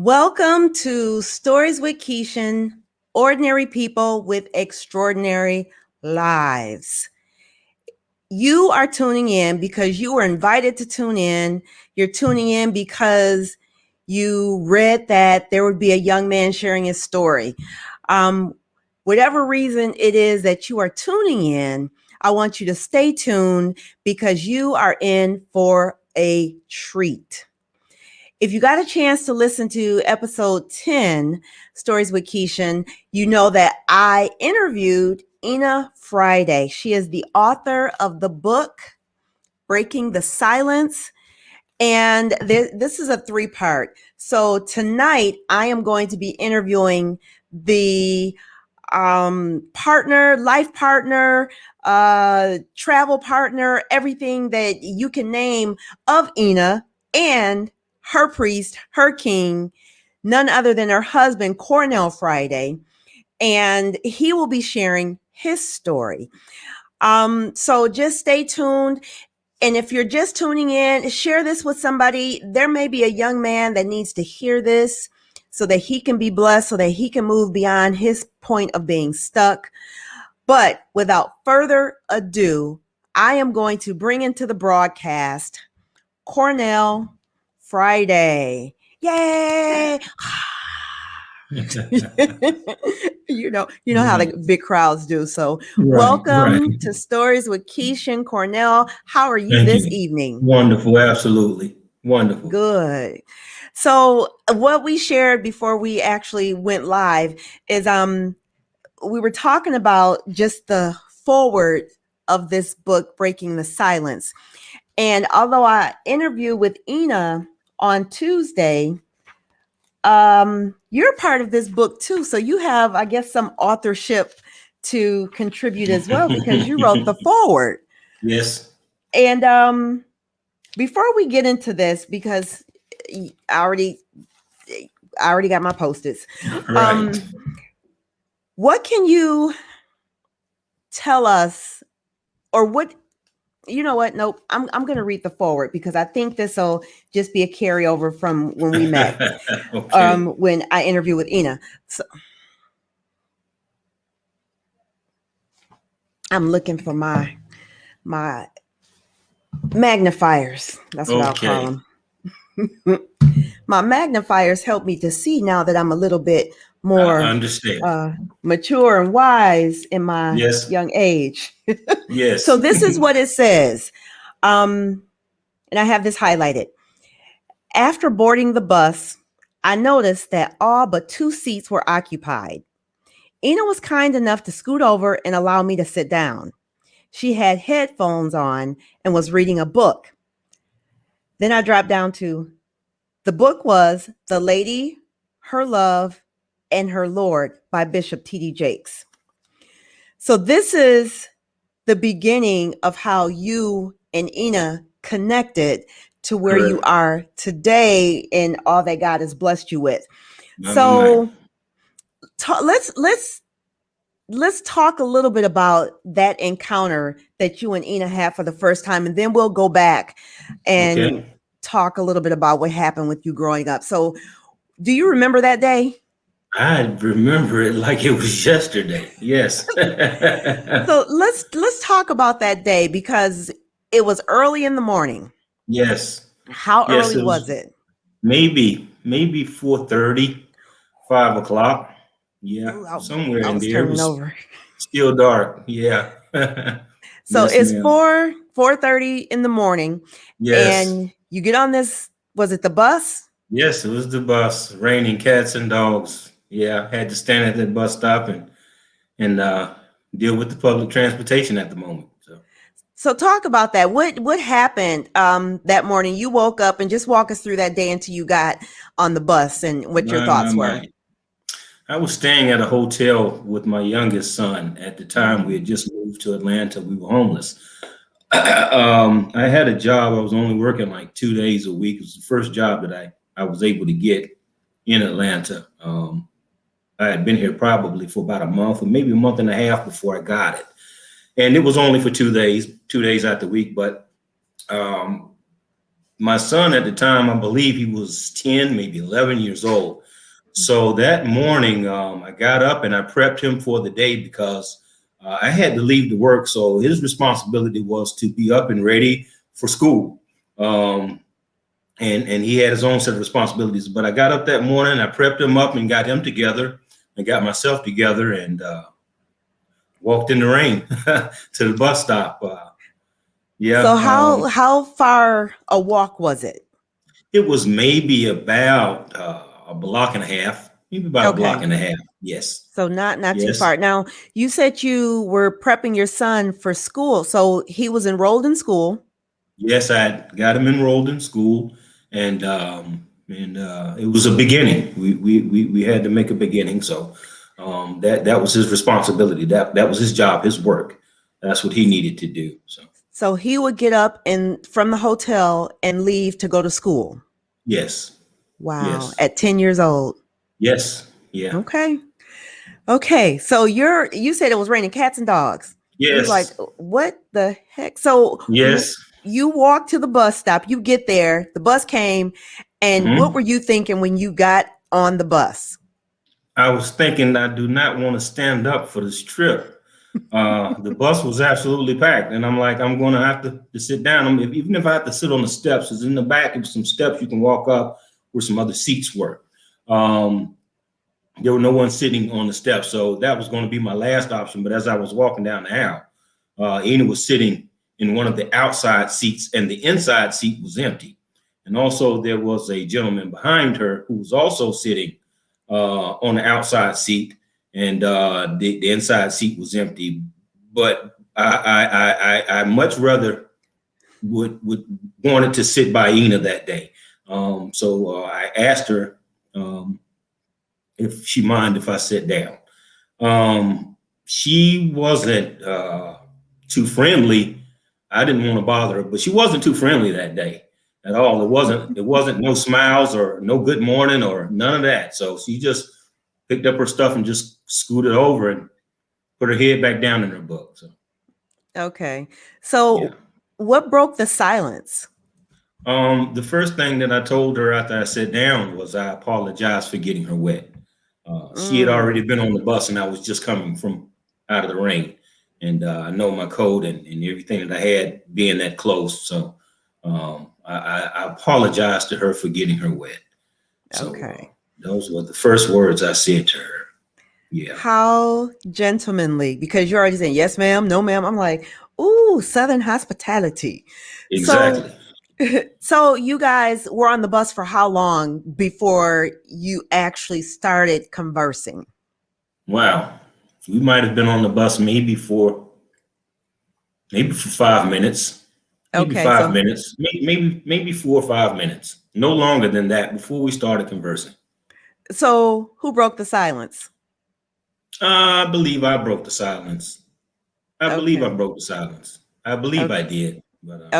Welcome to Stories with Kishen, Ordinary People with Extraordinary Lives. You are tuning in because you were invited to tune in. You're tuning in because you read that there would be a young man sharing his story. Whatever reason it is that you are tuning in, I want you to stay tuned because you are in for a treat. If you got a chance to listen to episode 10, Stories with Kishen, you know that I interviewed Ina Friday. She is the author of the book, Breaking the Silence. And this is a 3-part. So tonight I am going to be interviewing the life partner, travel partner, everything that you can name of Ina, and her priest, her king, none other than her husband, Cornell Friday. And he will be sharing his story. So just stay tuned. And if you're just tuning in, share this with somebody. There may be a young man that needs to hear this so that he can be blessed, so that he can move beyond his point of being stuck. But without further ado, I am going to bring into the broadcast Cornell Friday. Yay! you know how the big crowds do. So welcome to Stories with Kishen. Cornell, how are you this evening? Wonderful. Absolutely. Wonderful. Good. So what we shared before we actually went live is we were talking about just the forward of this book, Breaking the Silence. And although I interviewed with Ina on Tuesday, you're part of this book too. So you have, I guess, some authorship to contribute as well because you wrote the forward. Yes. And before we get into this, because I already got my Post-its. Right. What can you tell us, or what? You know what? Nope. I'm going to read the forward because I think this will just be a carryover from when we met. Okay. When I interviewed with Ina. So I'm looking for my magnifiers. That's what I'll call them. My magnifiers help me to see now that I'm a little bit more mature and wise in my young age. Yes. So this is what it says. And I have this highlighted. After boarding the bus, I noticed that all but 2 seats were occupied. Ina was kind enough to scoot over and allow me to sit down. She had headphones on and was reading a book. Then I dropped down to, the book was The Lady, Her Love, and Her Lord by Bishop T.D. Jakes. So this is the beginning of how you and Ina connected to where you are today and all that God has blessed you with. So let's talk a little bit about that encounter that you and Ina had for the first time, and then we'll go back and talk a little bit about what happened with you growing up. So do you remember that day? I remember it like it was yesterday. Yes. So let's talk about that day because it was early in the morning. Yes. How early was it? Maybe 4:30, 5 o'clock. Yeah, somewhere in there. It was over. Still dark. Yeah. So yes, it's 4:30 in the morning. Yes. And you get on this, was it the bus? Yes, it was the bus. Raining cats and dogs. Yeah, I had to stand at the bus stop and deal with the public transportation at the moment. So talk about that. What happened that morning? You woke up, and just walk us through that day until you got on the bus and what your thoughts were. I was staying at a hotel with my youngest son. At the time, we had just moved to Atlanta. We were homeless. I had a job. I was only working like 2 days a week. It was the first job that I was able to get in Atlanta. I had been here probably for about a month or maybe a month and a half before I got it. And it was only for 2 days out the week. But my son at the time, I believe he was 10, maybe 11 years old. So that morning, I got up and I prepped him for the day because I had to leave to work. So his responsibility was to be up and ready for school. And he had his own set of responsibilities. But I got up that morning, I prepped him up and got him together and got myself together and walked in the rain to the bus stop. Yeah. So how far a walk was it? It was maybe about a block and a half, maybe about a block Okay. and a half. Yes. So not too Yes. far. Now, you said you were prepping your son for school. So he was enrolled in school. Yes, I got him enrolled in school, and it was a beginning. We had to make a beginning, so that was his responsibility. That was his job, his work. That's what he needed to do. So he would get up and from the hotel and leave to go to school. Yes. Wow. Yes. At 10 years old. Yes. Yeah. Okay. So you said it was raining cats and dogs. Yes. You're like, what the heck? So yes. You walk to the bus stop, you get there, the bus came, and what were you thinking when you got on the bus? I was thinking I do not want to stand up for this trip. The bus was absolutely packed, and I'm like, I'm going to have to sit down. Even if I have to sit on the steps, it's in the back of some steps you can walk up where some other seats were. There were no one sitting on the steps, so that was going to be my last option. But as I was walking down the aisle, Ina was sitting in one of the outside seats, and the inside seat was empty. And also there was a gentleman behind her who was also sitting on the outside seat, and the inside seat was empty. But I much rather would wanted to sit by Ina that day. So I asked her if she minded if I sit down. She wasn't too friendly. I didn't want to bother her, but she wasn't too friendly that day at all. It wasn't no smiles or no good morning or none of that. So she just picked up her stuff and just scooted over and put her head back down in her book. Okay. So what broke the silence? The first thing that I told her after I sat down was I apologized for getting her wet. She had already been on the bus and I was just coming from out of the rain. And I know my code and everything that I had being that close. So I apologized to her for getting her wet. So those were the first words I said to her. Yeah. How gentlemanly, because you're already saying, yes, ma'am, no, ma'am. I'm like, ooh, Southern hospitality. Exactly. So you guys were on the bus for how long before you actually started conversing? Wow. We might have been on the bus maybe for 5 minutes. Maybe 5 minutes. Maybe 4 or 5 minutes. No longer than that before we started conversing. So who broke the silence? I believe I broke the silence. I believe I broke the silence. I believe I did. But,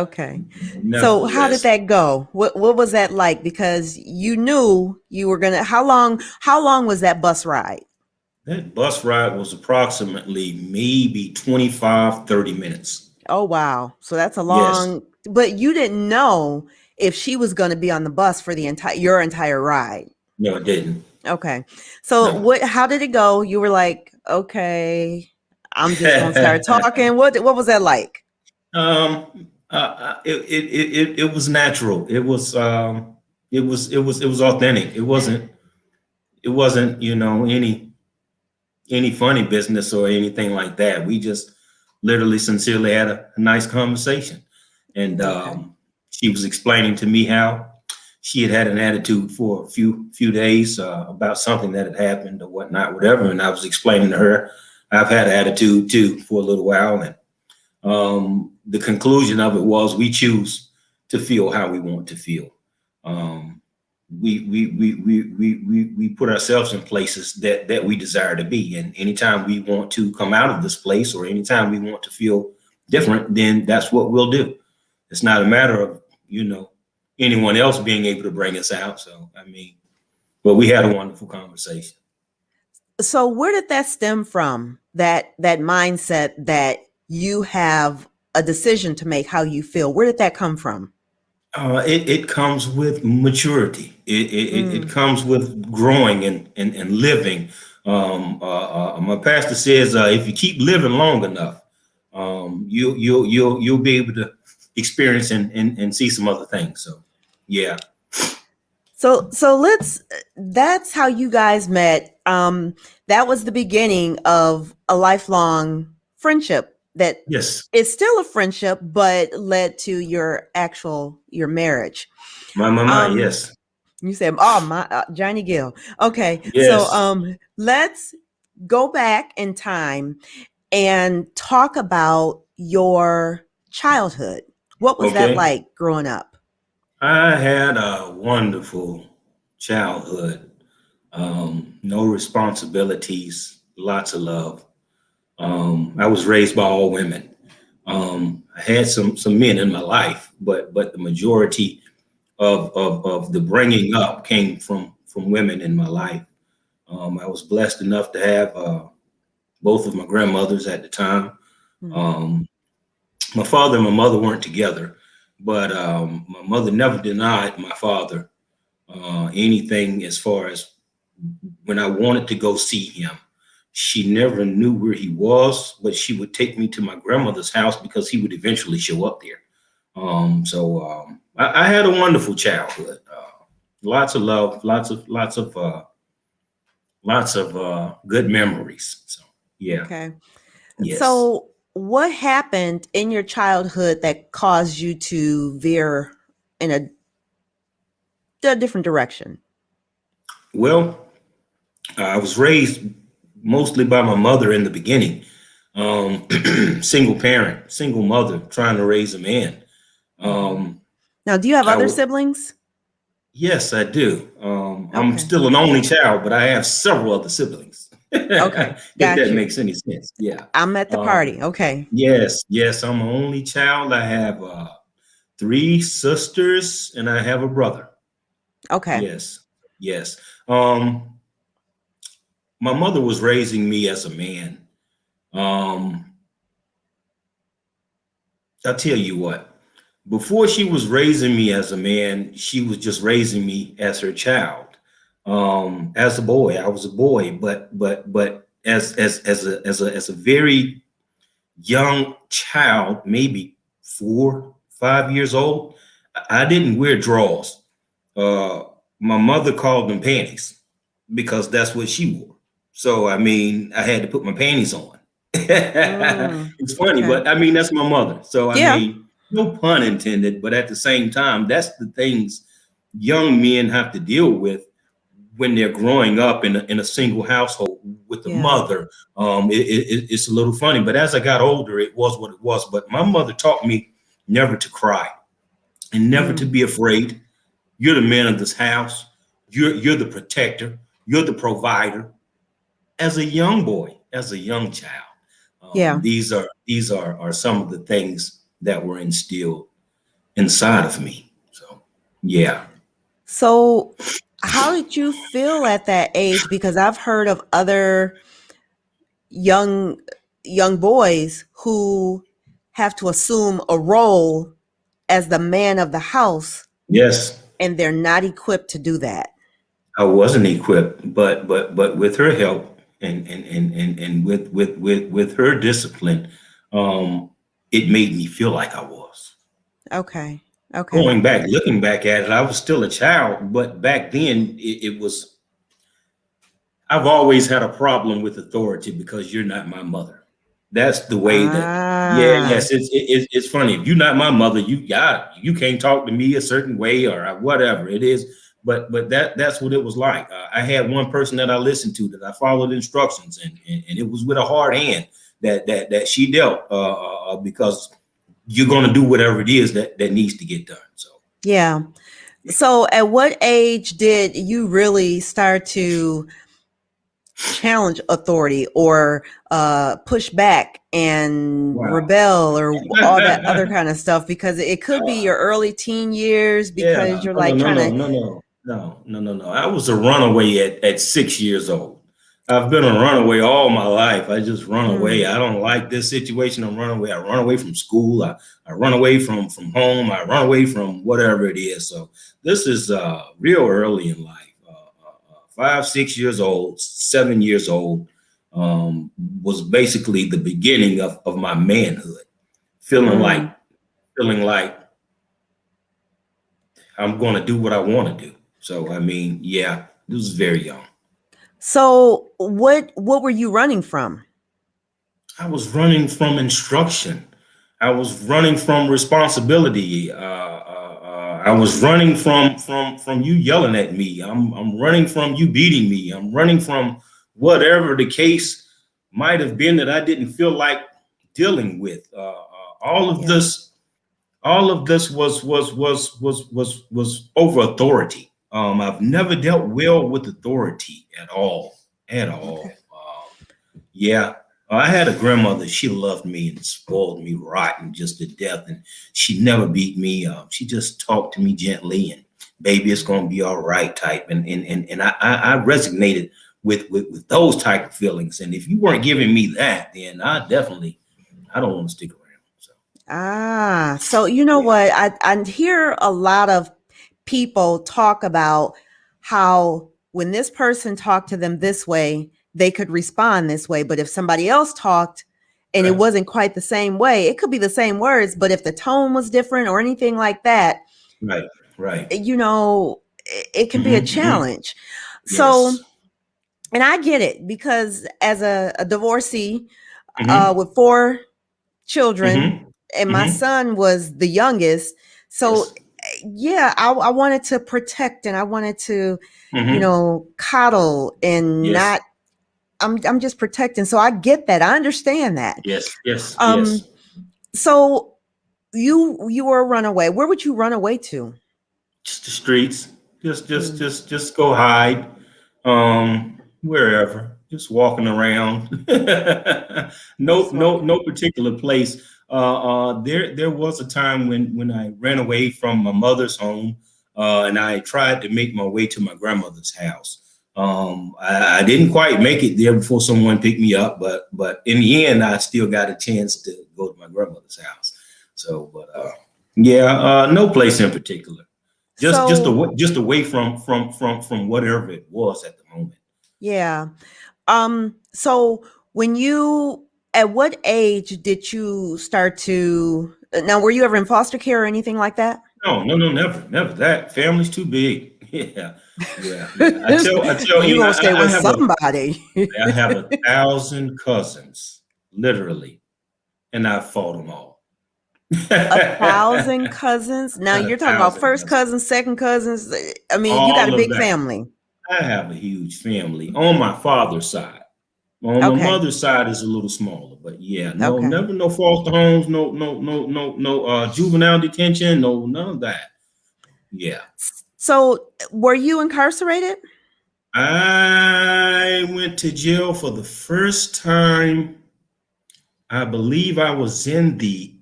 So how did that go? What was that like? Because you knew you were gonna. How long was that bus ride? That bus ride was approximately maybe 25, 30 minutes. Oh, wow. So that's a long, but you didn't know if she was going to be on the bus for your entire ride. No, I didn't. Okay. So how did it go? You were like, okay, I'm just going to start talking. What was that like? It was natural. It was authentic. It wasn't, any funny business or anything like that. We just literally sincerely had a nice conversation. And she was explaining to me how she had an attitude for a few days about something that had happened or whatnot, whatever. And I was explaining to her, I've had an attitude too for a little while. And the conclusion of it was we choose to feel how we want to feel. We put ourselves in places that we desire to be. And anytime we want to come out of this place or anytime we want to feel different, then that's what we'll do. It's not a matter of, anyone else being able to bring us out. So, but we had a wonderful conversation. So where did that stem from? That mindset that you have a decision to make how you feel. Where did that come from? It comes with maturity. It Mm. comes with growing and living. My pastor says if you keep living long enough, you'll be able to experience and see some other things. So, yeah. So let's that's how you guys met. That was the beginning of a lifelong friendship that Yes. is still a friendship, but led to your marriage. My. Um, Yes. you said, "Oh my, Johnny Gill." Okay, so Yes. let's go back in time and talk about your childhood. What was that Okay. like growing up? I had a wonderful childhood. No responsibilities, lots of love. I was raised by all women. I had some men in my life, but the majority of the bringing up came from women in my life. I was blessed enough to have both of my grandmothers at the time. Mm. Um, my father and my mother weren't together, but my mother never denied my father anything as far as when I wanted to go see him. She never knew where he was, but she would take me to my grandmother's house because he would eventually show up there. I had a wonderful childhood. Lots of love, lots of good memories. So yeah, Okay. yes. So, what happened in your childhood that caused you to veer in a different direction? Well, I was raised mostly by my mother in the beginning. Um, single parent, single mother, trying to raise a man. Mhm. Um, Now, do you have I other would, siblings? yes, I do. I'm Okay. still an only child, but I have several other siblings. Okay. If Got that you. makes any sense. Yeah. I'm at the Um, party. Okay. yes, I'm an only child. I have three sisters and I have a brother. Okay. Yes, yes. Um, my mother was raising me as a man. Um, I'll tell you what, before she was raising me as a man, she was just raising me as her child. As a boy, I was a boy, but as a very young child, maybe 4, 5 years old, I didn't wear drawers. Uh, my mother called them panties because that's what she wore. So I mean, I had to put my panties on. Mm, It's funny, okay. but I mean that's my mother. So I Yeah. mean, no pun intended, but at the same time, that's the things young men have to deal with when they're growing up in a single household with the Yeah. mother. It's a little funny, but as I got older, it was what it was. But my mother taught me never to cry and never to Mm, be afraid. You're the man of this house. You're the protector. You're the provider. As a young boy, as a young child, yeah. these are some of the things that were instilled inside of me. So yeah. So, how did you feel at that age? Because I've heard of other young young boys who have to assume a role as the man of the house Yes, and they're not equipped to do that. I wasn't equipped, but with her help and with her discipline, um, it made me feel like I was. Okay. Okay. Going back, looking back at it, I was still a child, but back then it was. I've always had a problem with authority because you're not my mother. That's the way that. Yeah, Ah, yes, it's funny. If you're not my mother, you can't talk to me a certain way or whatever it is. But that's what it was like. I had one person that I listened to that I followed instructions and it was with a hard hand that she dealt because you're going to do whatever it is that needs to get done. So yeah. yeah. So, at what age did you really start to challenge authority or push back and Wow. rebel or all that other kind of stuff? Because it could be your early teen years Yeah, because you're no, no, like no, trying no, to. no, no, no, no, no, no. I was a runaway at 6 years old. I've been a runaway all my life. I just run away. Mm. I don't like this situation. I'm running away. I run away from school. I run away from home. I run away from whatever it is. So this is real early in life. 5, 6 years old, 7 years old, was basically the beginning of my manhood. Feeling like Mm. feeling like I'm going to do what I want to do. So I mean, yeah, this was very young. So what were you running from? I was running from instruction. I was running from responsibility. I was running from you yelling at me. I'm running from you beating me. I'm running from whatever the case might have been that I didn't feel like dealing with. All of Yeah. this, all of this was over authority. I've never dealt well with authority at Okay. all. Yeah, I had a grandmother. She loved me and spoiled me rotten just to death, and she never beat me up. She just talked to me gently and, "Baby, it's gonna be all right," type. And I resonated with those type of feelings. And if you weren't giving me that, then I don't want to stick around. So So you know yeah, what? I hear a lot of people talk about how when this person talked to them this way, they could respond this way. But if somebody else talked and it right, wasn't quite the same way, it could be the same words, but if the tone was different or anything like that, right, right. you know, it can be a Hmm. challenge. So, Yes. and I get it because as a divorcee Hmm. with 4 children, Hmm. and my Hmm. son was the youngest. So Yes. yeah, I wanted to protect and I wanted to, Hmm. coddle and Yes. not. I'm just protecting. So I get that. I understand that. Yes. Yes. Um. Yes. So you were a runaway. Where would you run away to? Just the streets. Just just Mm. just just go hide. Wherever. Just walking around. No, Just no, walking. no particular place. There was a time when I ran away from my mother's home, and I tried to make my way to my grandmother's house. I didn't quite make it there before someone picked me up, but in the end, I still got a chance to go to my grandmother's house. So, but yeah, no place in particular. So Just away from whatever it was at the moment. yeah. So when you at what age did you start to now were you ever in foster care or anything like that? No, no, no, never, never. That family's too big. Yeah, yeah. I tell You you, gonna stay I with have somebody. I have 1,000 cousins, literally, and I fought them all. A thousand cousins. Now Got a you're talking about thousand first cousins, cousins, second cousins. I mean, you got a all of big that. family. I have a huge family on my father's side. On my Okay. mother's side is a little smaller, but yeah, no, Okay. never no foster homes, no juvenile detention, no none of that. Yeah. So were you incarcerated? I went to jail for the first time. I believe I was in the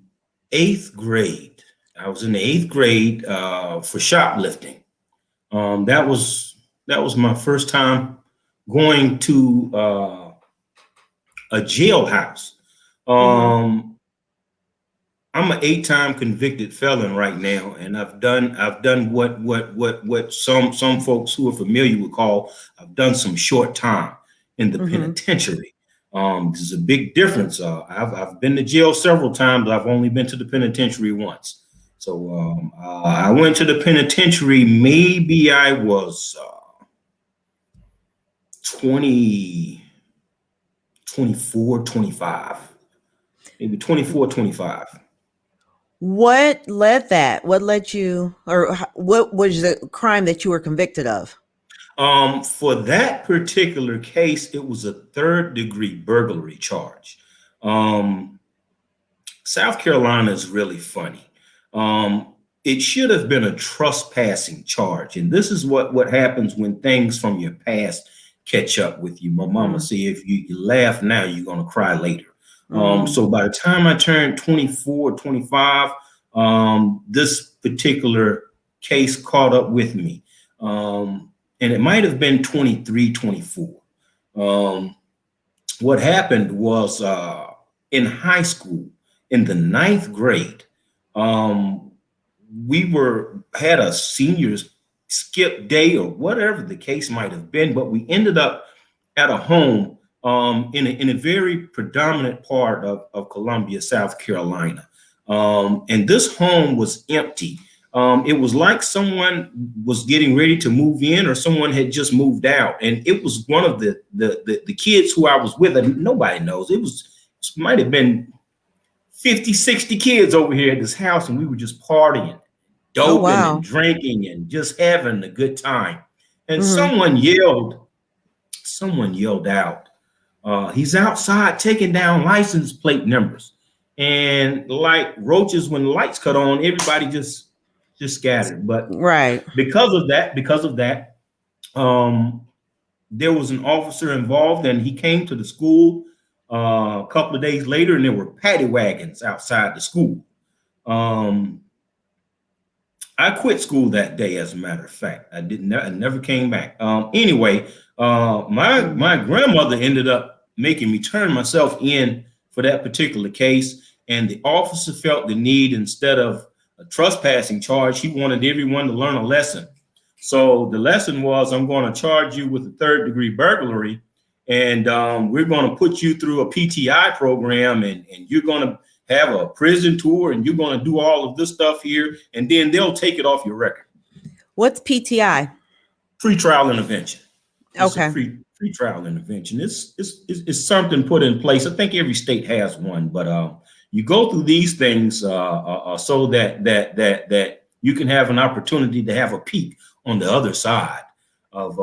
eighth grade. I was in the eighth grade for shoplifting. That was my first time going to a jailhouse. Mm-hmm. Um, I'm an 8-time convicted felon right now, and I've done what some folks who are familiar would call I've done some short time in the Mm-hmm. penitentiary. There's a big difference. I've been to jail several times. I've only been to the penitentiary once. So I went to the penitentiary. Maybe I was 20, 24, 25, maybe 24, 25. What led that? What led you, or what was the crime that you were convicted of? For that particular case, it was a third-degree burglary charge. Um, South Carolina is really funny. It should have been a trespassing charge, and this is what happens when things from your past catch up with you. My mama Mm, said, if you laugh now, you're gonna cry later. mm, So by the time I turned 24, 25, this particular case caught up with me. And it might have been 23, 24. What happened was in high school, in the ninth grade, we had a seniors skip day or whatever the case might have been, but we ended up at a home in a very predominant part of Columbia, South Carolina. And this home was empty. It was like someone was getting ready to move in or someone had just moved out. And it was one of the kids who I was with, and nobody knows. It might have been 50, 60 kids over here at this house, and we were just partying, doping and drinking and just having a good time. And someone yelled out, he's outside taking down license plate numbers. And like roaches, when the lights cut on, everybody just scattered. But because of that, there was an officer involved, and he came to the school a couple of days later, and there were paddy wagons outside the school. I quit school that day, as a matter of fact. I never came back. Anyway, my grandmother ended up making me turn myself in for that particular case, and the officer felt the need, instead of a trespassing charge, he wanted everyone to learn a lesson. So the lesson was, I'm going to charge you with a third-degree burglary, and we're going to put you through a PTI program, and you're going to have a prison tour, and you're going to do all of this stuff here, and then they'll take it off your record. What's PTI? Pre-trial intervention. Okay. Pre-trial intervention. It's something put in place. I think every state has one, but you go through these things so that you can have an opportunity to have a peek on the other side of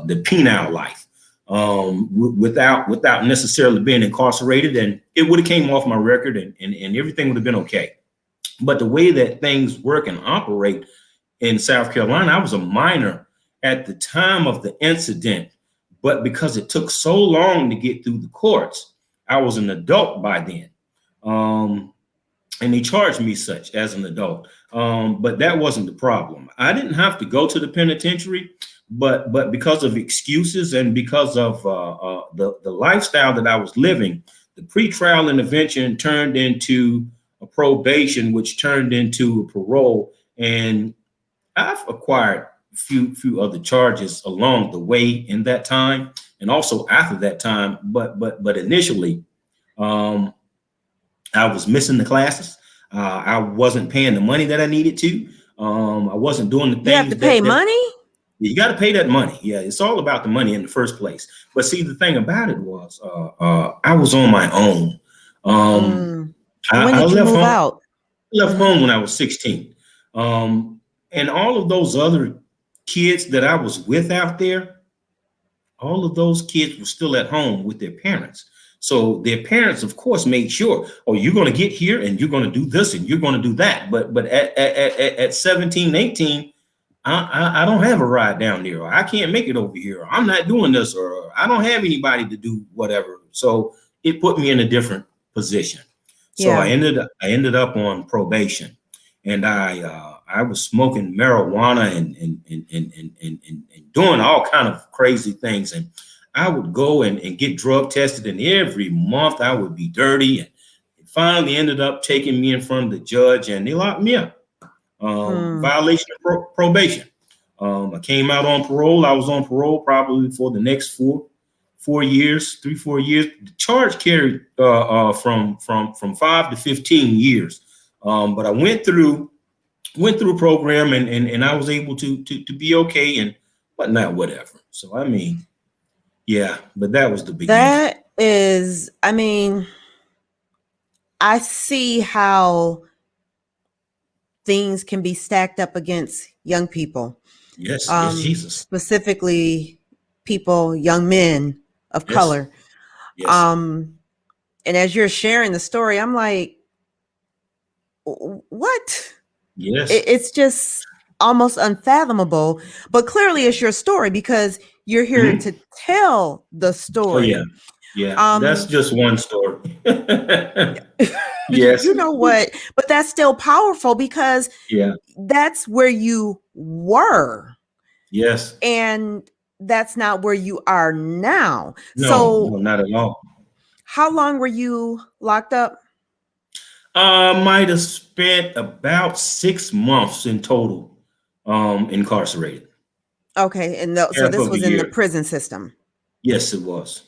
the penal life, without necessarily being incarcerated, and it would have came off my record, and everything would have been okay. But the way that things work and operate in South Carolina, I was a minor at the time of the incident, but because it took so long to get through the courts, I was an adult by then. And they charged me such as an adult. But that wasn't the problem. I didn't have to go to the penitentiary, but because of excuses and because of the lifestyle that I was living, the pretrial intervention turned into a probation, which turned into a parole. And I've acquired a few other charges along the way in that time, and also after that time. But initially, I was missing the classes. I wasn't paying the money that I needed to. I wasn't doing the things. You have to pay money? You got to pay that money. Yeah, it's all about the money in the first place. But see, the thing about it was, I was on my own. When did you move out? I left home when I was 16. And all of those other kids that I was with out there, all of those kids were still at home with their parents. So their parents, of course, made sure, oh, you're going to get here and you're going to do this and you're going to do that. But at 17, 18, I don't have a ride down there, or I can't make it over here, or I'm not doing this, or I don't have anybody to do whatever. So it put me in a different position. So I ended up on probation, and I was smoking marijuana and doing all kind of crazy things. And I would go and get drug tested, and every month I would be dirty. And it finally ended up taking me in front of the judge, and they locked me up. Violation of probation. I came out on parole. I was on parole probably for the next 4 years, 4 years. The charge carried from 5 to 15 years. But I went through a program, and I was able to be okay, and but not whatever. So I mean, yeah, but that was the beginning. That is, I mean, I see how things can be stacked up against young people. Yes, yes, Jesus. Specifically people, young men of color. Yes. And as you're sharing the story, I'm like, what? Yes. It's just almost unfathomable, but clearly it's your story because you're here to tell the story. Oh, yeah. That's just one story. Yes. You know what? But that's still powerful because that's where you were. Yes. And that's not where you are now. No, So no, not at all. how long were you locked up? Might have spent about 6 months in total, incarcerated. Okay, and so Half this of a was in the year. prison system. Yes, it was.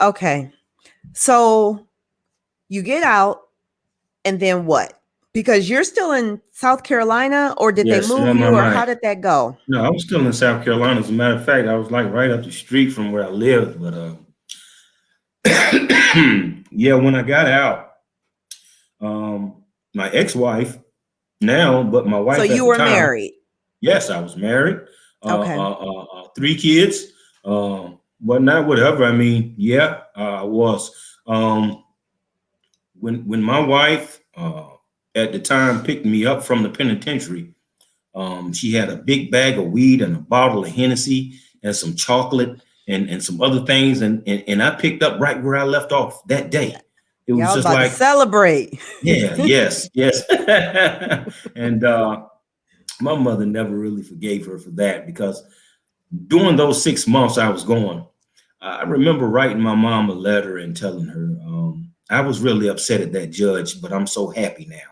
Okay. So you get out and then what? Because you're still in South Carolina, or did they Yes, move my you, or how mind. did that go? No, I was still in South Carolina. As a matter of fact, I was like right up the street from where I lived. But yeah, when I got out, my ex-wife now, but my So wife at you the were time, married. yes, I was married, Okay. 3 kids, whatnot, whatever. I mean, yeah, I was. When my wife at the time picked me up from the penitentiary, she had a big bag of weed and a bottle of Hennessy and some chocolate and some other things, and I picked up right where I left off that day. It was Y'all just about to like, celebrate. yeah, yes, yes. And my mother never really forgave her for that, because during those 6 months I was gone, I remember writing my mom a letter and telling her, I was really upset at that judge, but I'm so happy now.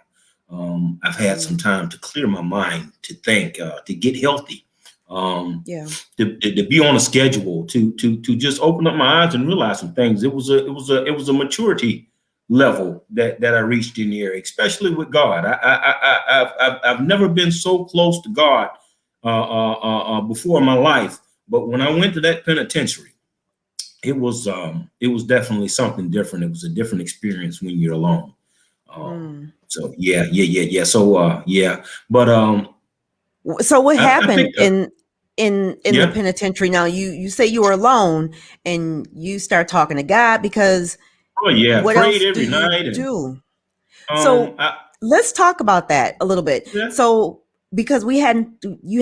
I've had some time to clear my mind, to think, to get healthy, Yeah. to be on a schedule, to just open up my eyes and realize some things. It was a maturity level that I reached in here, especially with God. I've never been so close to God before in my life, but when I went to that penitentiary, it was definitely something different. It was a different experience when you're alone. So yeah. So yeah, but So what I happened picked up. in the Yeah. penitentiary? Now you say you were alone and you start talking to God, because Oh yeah. what Prayed else do every you night, and do? So I let's talk about that a little bit. yeah. So because you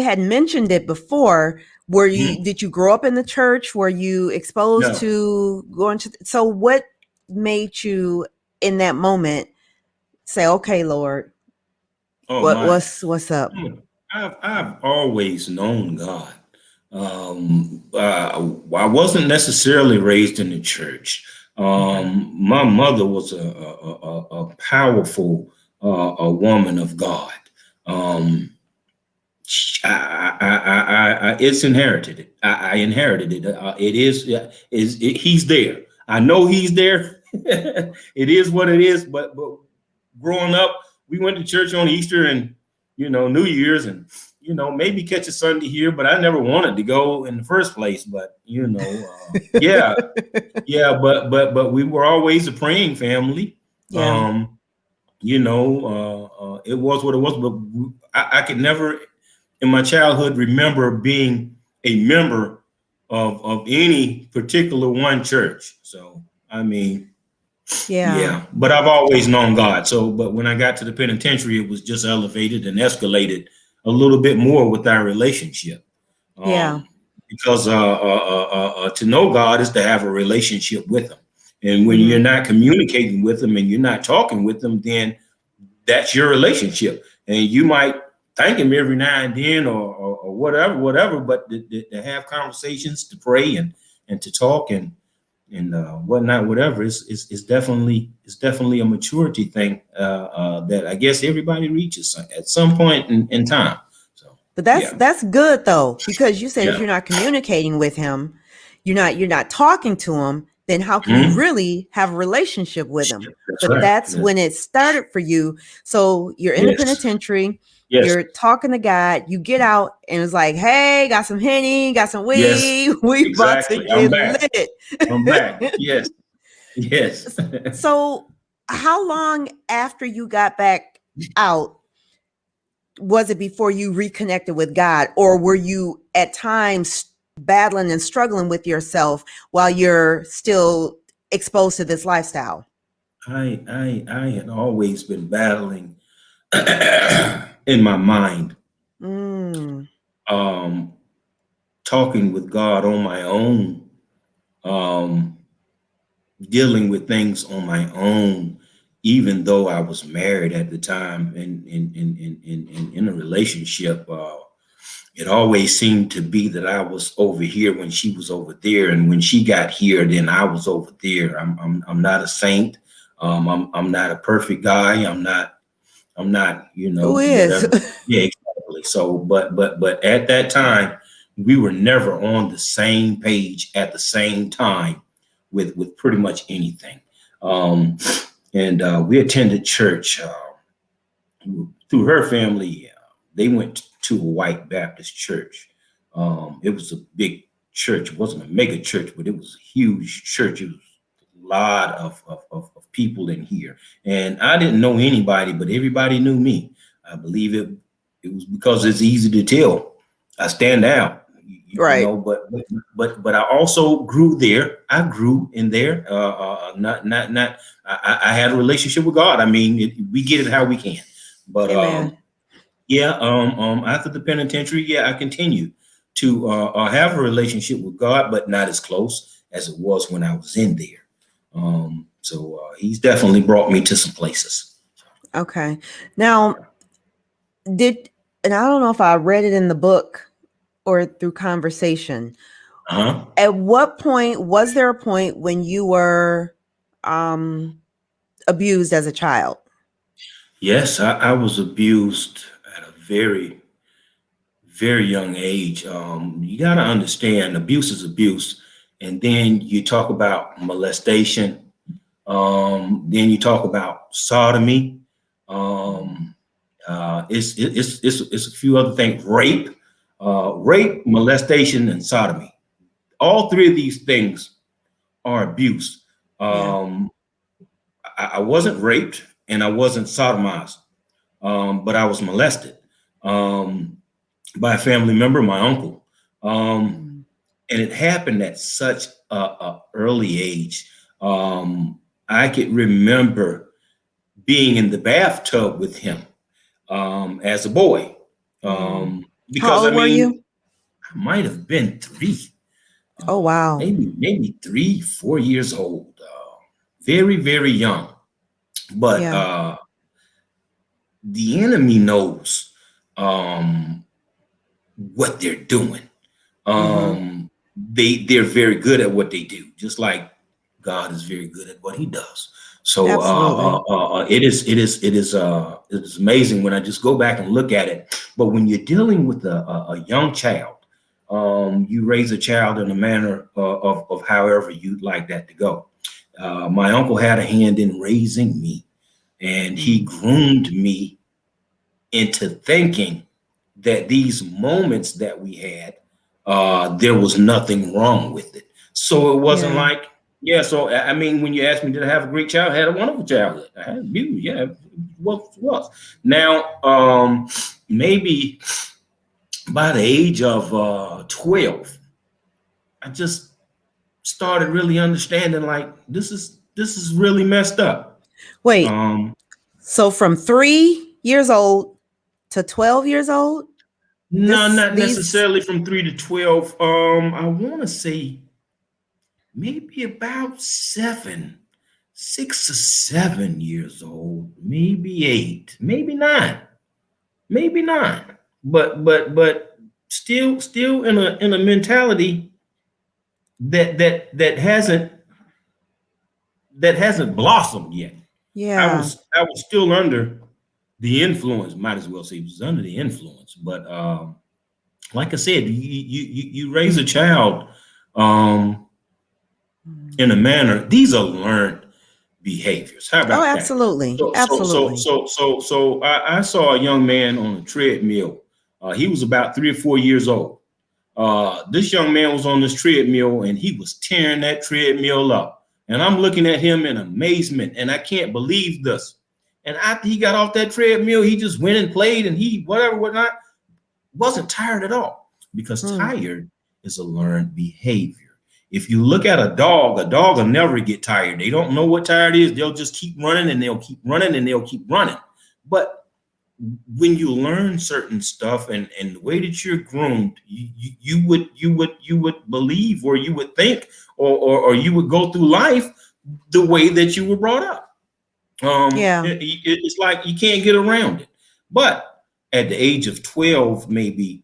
hadn't mentioned it before, Mhm. did you grow up in the church? Were you exposed No. to going to so what made you in that moment say, okay, Lord, Oh my. what's up? I've always known God. I wasn't necessarily raised in the church. My mother was a powerful a woman of God. Um, it's inherited. I inherited it. It is, he's there. I know he's there. It is what it is. But growing up, we went to church on Easter and New Year's, and maybe catch a Sunday here. But I never wanted to go in the first place. But yeah, yeah. But we were always a praying family. Yeah. It was what it was. But I could never in my childhood remember being a member of any particular one church. So I mean, Yeah. yeah, but I've always known God. So, but when I got to the penitentiary, it was just elevated and escalated a little bit more with our relationship. Yeah. Because to know God is to have a relationship with Him, and when you're Mhm. not communicating with Him and you're not talking with Him, then that's your relationship. And you might thank Him every now and then, or whatever. But to have conversations, to pray and to talk and whatnot, whatever, is definitely a maturity thing that I guess everybody reaches at some point in time. So But yeah, that's good though, because you said if yeah, you're not communicating with him, you're not talking to him, then how can you Mhm. really have a relationship with him? That's But right. that's Yes, when it started for you. So you're in the yes, penitentiary, yes, you're talking to God, you get out and it's like, hey, got some Henny, got some yes. weed, we about to Exactly. I'm get back. lit. I'm back. Yes, yes. So how long after you got back out was it before you reconnected with God, or were you at times battling and struggling with yourself while you're still exposed to this lifestyle? I had always been battling in my mind, Mm, um, talking with God on my own, um, dealing with things on my own, even though I was married at the time and in a relationship. it always seemed to be that I was over here when she was over there, and when she got here, then I was over there. I'm not a saint. I'm not a perfect guy. I'm not, Who is? whatever. Yeah, exactly. So, but at that time, we were never on the same page at the same time with pretty much anything. Um, and we attended church through her family. They went to a white Baptist church. It was a big church. It wasn't a mega church, but it was a huge church. It was a lot of people in here. And I didn't know anybody, but everybody knew me. I believe it was because it's easy to tell. I stand out. Right. But I also grew there. I grew in there. Not. I had a relationship with God. I mean, we get it how we can. But Amen. yeah, after the penitentiary, yeah, I continued to have a relationship with God, but not as close as it was when I was in there. So he's definitely brought me to some places. Okay. Now, and I don't know if I read it in the book or through conversation. Uh-huh. At what point was there a point when you were abused as a child? Yes, I was abused at a very, very young age. You got to understand, abuse is abuse, and then you talk about molestation. Then you talk about sodomy. It's a few other things. Rape, molestation, and sodomy. All three of these things are abuse. Yeah. I wasn't raped and I wasn't sodomized, but I was molested by a family member, my uncle. And it happened at such a early age. I could remember being in the bathtub with him as a boy. How Because old were you? I might have been 3. Oh, wow. Maybe 3, 4 years old. Very, very young. But Yeah. the enemy knows what they're doing. They're very good at what they do, just like God is very good at what He does. So Absolutely. it is amazing when I just go back and look at it. But when you're dealing with a young child, you raise a child in a manner of however you'd like that to go. My uncle had a hand in raising me, and he groomed me into thinking that these moments that we had, there was nothing wrong with it. So it wasn't like, yeah. So I mean, when you ask me, did I have a great childhood? I had a wonderful childhood. I had beauty. Yeah, was. Now, maybe by the age of 12, I just started really understanding like this is really messed up. Wait. So from 3 years old to 12 years old? No, not necessarily from 3 to 12. I want to say maybe about 6 or 7 years old, maybe 8, maybe 9, but still in a mentality that hasn't blossomed yet. Yeah. I was still under the influence. Might as well say it was under the influence. But like I said, you raise a child in a manner. These are learned behaviors. How about that? Absolutely. So I saw a young man on a treadmill. He was about 3 or 4 years old. This young man was on this treadmill and he was tearing that treadmill up. And I'm looking at him in amazement, and I can't believe this. And after he got off that treadmill, he just went and played, and he whatnot, wasn't tired at all, because tired is a learned behavior. If you look at a dog will never get tired. They don't know what tired is. They'll just keep running and they'll keep running and they'll keep running. But when you learn certain stuff and the way that you're groomed, you would believe, or you would think, or you would go through life the way that you were brought up. It's like you can't get around it. But at the age of 12, maybe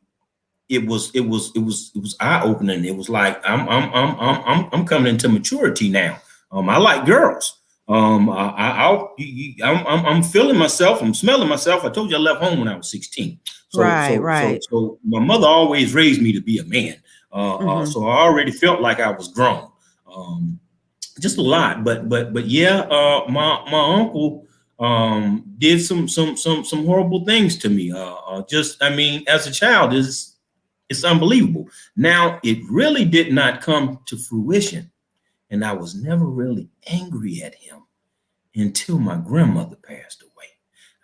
it was eye opening. It was like I'm coming into maturity now. I like girls. I'm feeling myself. I'm smelling myself. I told you I left home when I was 16. So my mother always raised me to be a man. So I already felt like I was grown. Just a lot, but yeah. My uncle did some horrible things to me. Just, I mean, as a child, it's unbelievable. Now it really did not come to fruition, and I was never really angry at him until my grandmother passed away.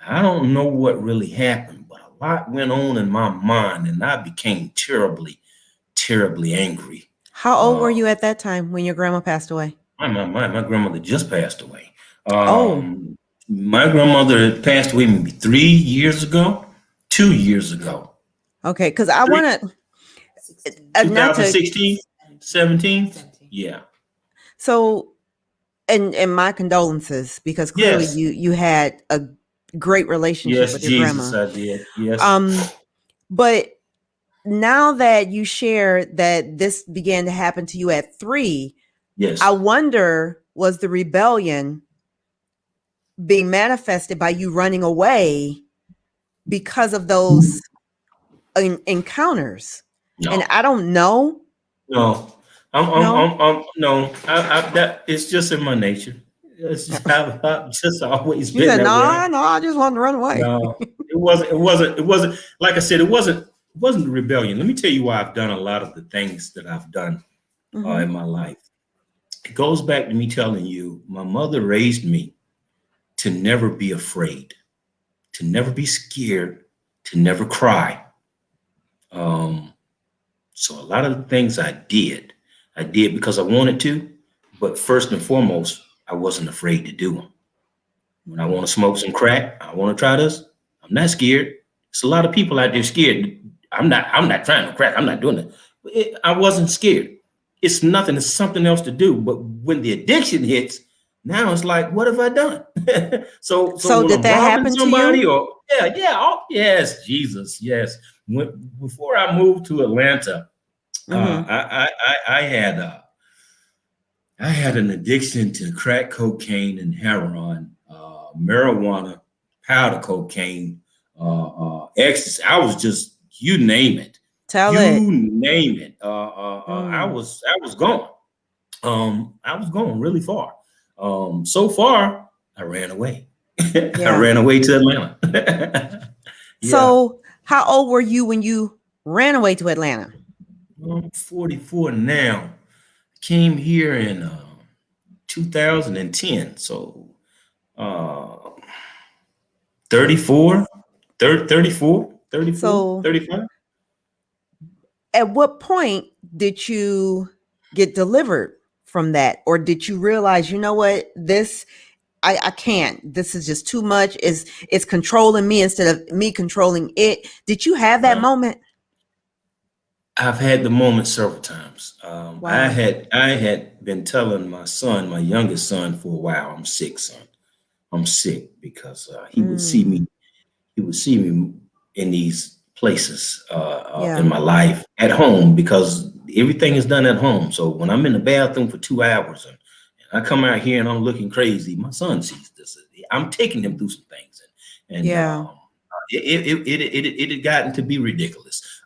I don't know what really happened, but a lot went on in my mind, and I became terribly, terribly angry. How old were you at that time when your grandma passed away? My grandmother just passed away. My grandmother passed away maybe 3 years ago, 2 years ago. Okay, because I want to 2016, 17. Yeah. So, and my condolences, because clearly Yes. you had a great relationship with your Jesus, grandma. I did. Yes. But now that you share that this began to happen to you at 3, Yes. I wonder, was the rebellion being manifested by you running away because of those encounters? No. And I don't know. No. No. That it's just in my nature. It's just, I've just always You been said, that way. no, I just wanted to run away. No, it wasn't. Like I said, it wasn't a rebellion. Let me tell you why I've done a lot of the things that I've done in my life. It goes back to me telling you, my mother raised me to never be afraid, to never be scared, to never cry. So a lot of the things I did because I wanted to, but first and foremost, I wasn't afraid to do them. When I want to smoke some crack, I want to try this, I'm not scared. It's a lot of people out there scared. I'm not trying to crack. I'm not doing it. I wasn't scared. It's nothing. It's something else to do. But when the addiction hits, now it's like, what have I done? so when did I'm that robbing happen to somebody, you? or yes, Jesus, yes. Before I moved to Atlanta, I had an addiction to crack cocaine and heroin, marijuana, powder cocaine, ecstasy. I was just, you name it. You name it. I was gone. I was going really far. So far, I ran away. I ran away to Atlanta. So how old were you when you ran away to Atlanta? I'm 44 now. Came here in 2010. So 34, 34, 34, So 35. at what point did you get delivered from that? Or did you realize, you know what, this, I can't, this is just too much. It's controlling me instead of me controlling it. Did you have that moment? I've had the moment several times. I had been telling my son, my youngest son, for a while, I'm sick, son. I'm sick, because he would see me. He would see me in these places in my life at home, because everything is done at home. So when I'm in the bathroom for 2 hours and I come out here and I'm looking crazy, my son sees this. I'm taking him through some things, and it had gotten to be ridiculous.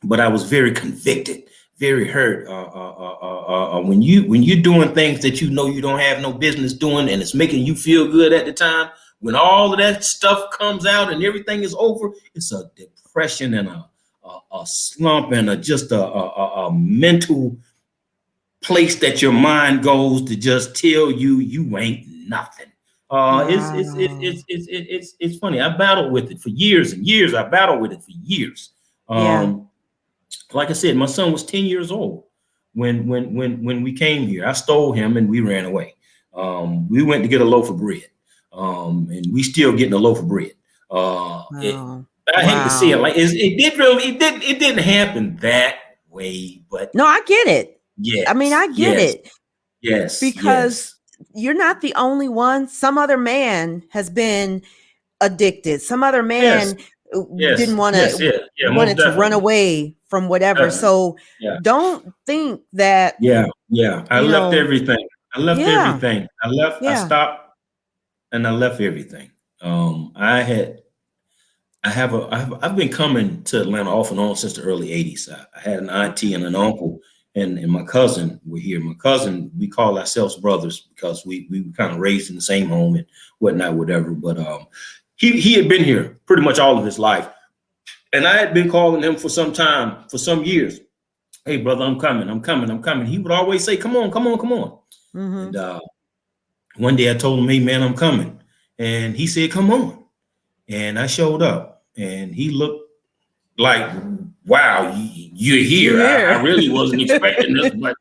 But I was very convicted, very hurt. When you're doing things that you know you don't have no business doing, and it's making you feel good at the time, when all of that stuff comes out and everything is over, it's a depression and a slump and just a mental place that your mind goes to just tell you ain't nothing. It's funny. I battled with it for years and years. I battled with it for years. Like I said, my son was 10 years old when we came here. I stole him and we ran away. We went to get a loaf of bread, and we still getting a loaf of bread. I hate to see it like it didn't happen that way, but no, I get it. Yeah, I mean, I get it. Yes, because you're not the only one. Some other man has been addicted. Some other man Yes, didn't want yes, to, yeah, most wanted to run definitely. away from whatever. Definitely. So Yeah, don't think that, yeah. I you left know, everything. I left yeah, everything. I yeah. stopped and I left everything. I had, I've been coming to Atlanta off and on since the early 80s. I had an auntie Okay. and an uncle and my cousin were here. My cousin, we call ourselves brothers because we were kind of raised in the same home and whatnot, whatever. But he had been here pretty much all of his life. And I had been calling him for some time, for some years. Hey, brother, I'm coming, I'm coming, I'm coming. He would always say, come on, come on, come on. Mm-hmm. And one day I told him, hey, man, I'm coming. And he said, come on. And I showed up and he looked like, wow, you're You're here. I here. really wasn't expecting this, but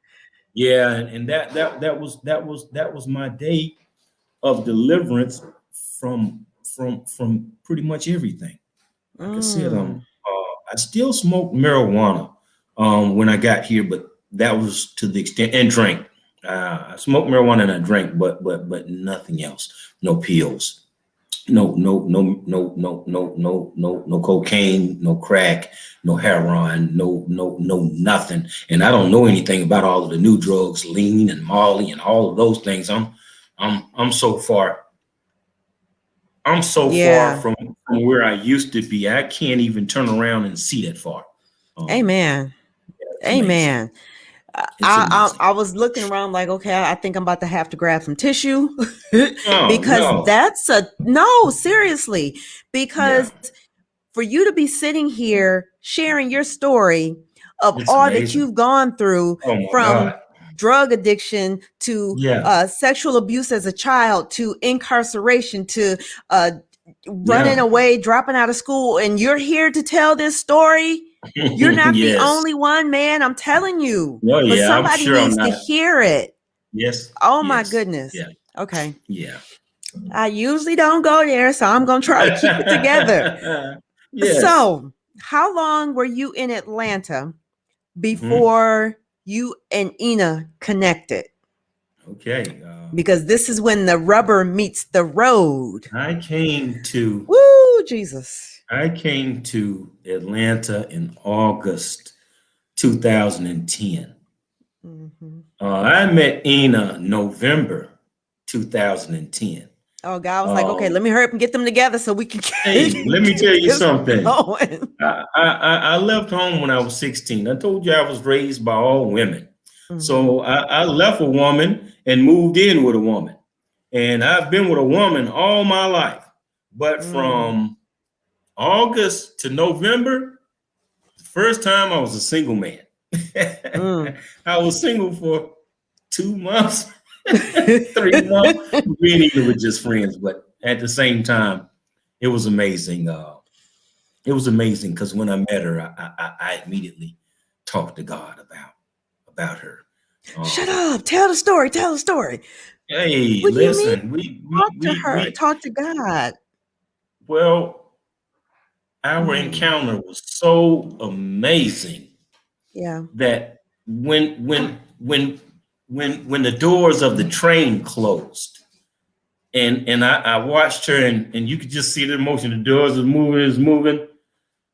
yeah. And that was my day of deliverance from pretty much everything. Like I said, Mm. I still smoked marijuana when I got here, but that was to the extent and drank. I smoked marijuana and I drank, but nothing else. No pills. No cocaine, no crack, no heroin, no nothing. And I don't know anything about all of the new drugs, lean and Molly and all of those things. I'm so far. I'm so far Yeah. from where I used to be. I can't even turn around and see that far. Um, Amen. it's amazing. Amen. I, It's I amazing. I was looking around like, okay, I think I'm about to have to grab some tissue Oh because no. that's a no, seriously, Yeah, because for you to be sitting here sharing your story of it's all that amazing. you've gone through, Oh my from God. drug addiction to Yeah, sexual abuse as a child to incarceration to uh, running yeah. away, dropping out of school, and you're here to tell this story. You're not the Yes. only one, man. I'm telling you. Oh But yeah, I'm somebody sure I'm needs to not. hear it. Yes, Oh my yes, goodness. yeah, Okay. yeah. I usually don't go there, so I'm going to try to keep it together. Yes. So, how long were you in Atlanta Mhm. before you and Ina connected? Okay. Because this is when the rubber meets the road. I came to Woo, Jesus. I came to Atlanta in August 2010. Mm-hmm. I met Ina November 2010. Oh, God was like, okay, Um, let me hurry up and get them together so we can hey, let me tell get you this something. going. I left home when I was 16. I told you I was raised by all women. Mm-hmm. So I left a woman and moved in with a woman. And I've been with a woman all my life. But Mm, from August to November, the first time I was a single man. mm. I was single for 2 months, 3 months. Me and Eva were just friends, but at the same time, it was amazing. It was amazing because when I met her, I immediately talked to God about her. Shut Um, up. Tell the story. Tell the story. hey, What do you mean? listen, Talk to her. Talk to God. well, our Mm, encounter was so amazing yeah. that when the doors of the train closed, and I watched her, and you could just see the emotion. The doors is moving, is moving.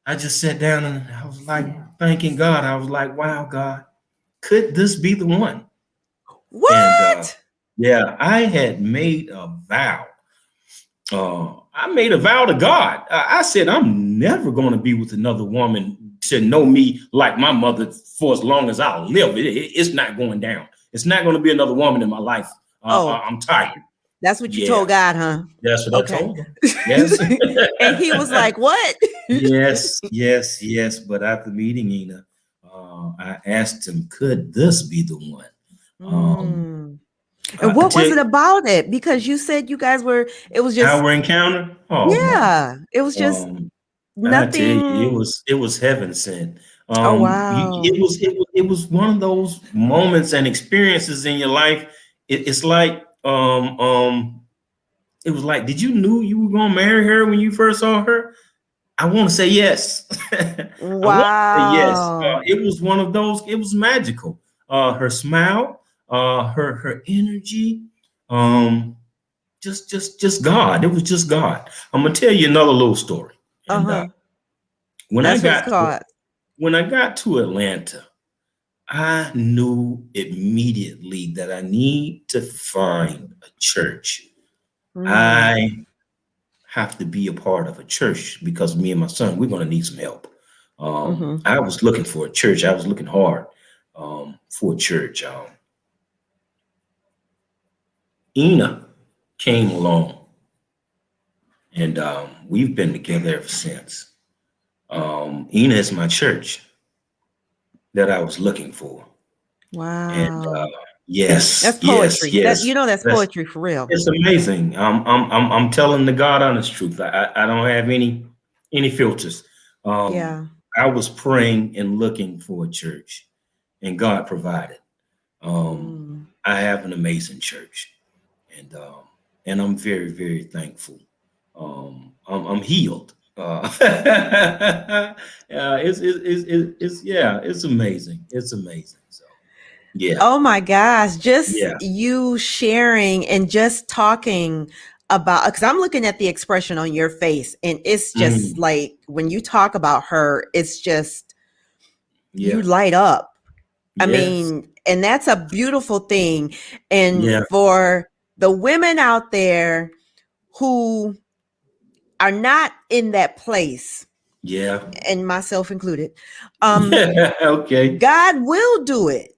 I just sat down and I was like thanking God. I was like, wow, God, could this be the one? And What? yeah, I had made a vow. I made a vow to God. I said, I'm never going to be with another woman to know me like my mother for as long as I'll live. It's not going down. It's not going to be another woman in my life. Oh, I'm tired. that's what you Yeah, told God, huh? that's what I Okay. told him. Yes. And he was like, what? Yes, yes, yes. But after meeting Ina, I asked him, could this be the one? Um, Mm. And I what tell was it you, about it? Because you said you guys were, it was just, our encounter. Oh man. yeah, it was just Um, I tell you, nothing. it was heaven sent. Oh, wow. It was one of those moments and experiences in your life. It's like it was like, did you knew you were gonna marry her when you first saw her? I want to say yes. I want to say yes. Wow. It was one of those. It was magical. Her smile, her energy, um, just God. It was just God. I'm gonna tell you another little story, and Uh-huh. When I That's what it's got to, called. when I got to Atlanta, I knew immediately that I need to find a church. Mm, I have to be a part of a church because me and my son, we're going to need some help. mm-hmm. I was looking for a church. I was looking hard for a church. Ina came along, and we've been together ever since. Ina is my church that I was looking for, and Wow. yes, That's yes, poetry. That yes, you know that's that's poetry for real. it's amazing. I'm telling the God honest truth. I don't have any filters. Um, Yeah. I was praying and looking for a church, and God provided. Mm. I have an amazing church, and I'm very very thankful. I'm healed. It's amazing. It's amazing. So yeah, Oh my gosh, just yeah. you sharing and just talking about, because I'm looking at the expression on your face, and it's just Mm, like when you talk about her, it's just you yeah. light up. I Yes. mean, and that's a beautiful thing. And Yeah. for the women out there who are not in that place, Yeah. and myself included, um, Okay. God will do it.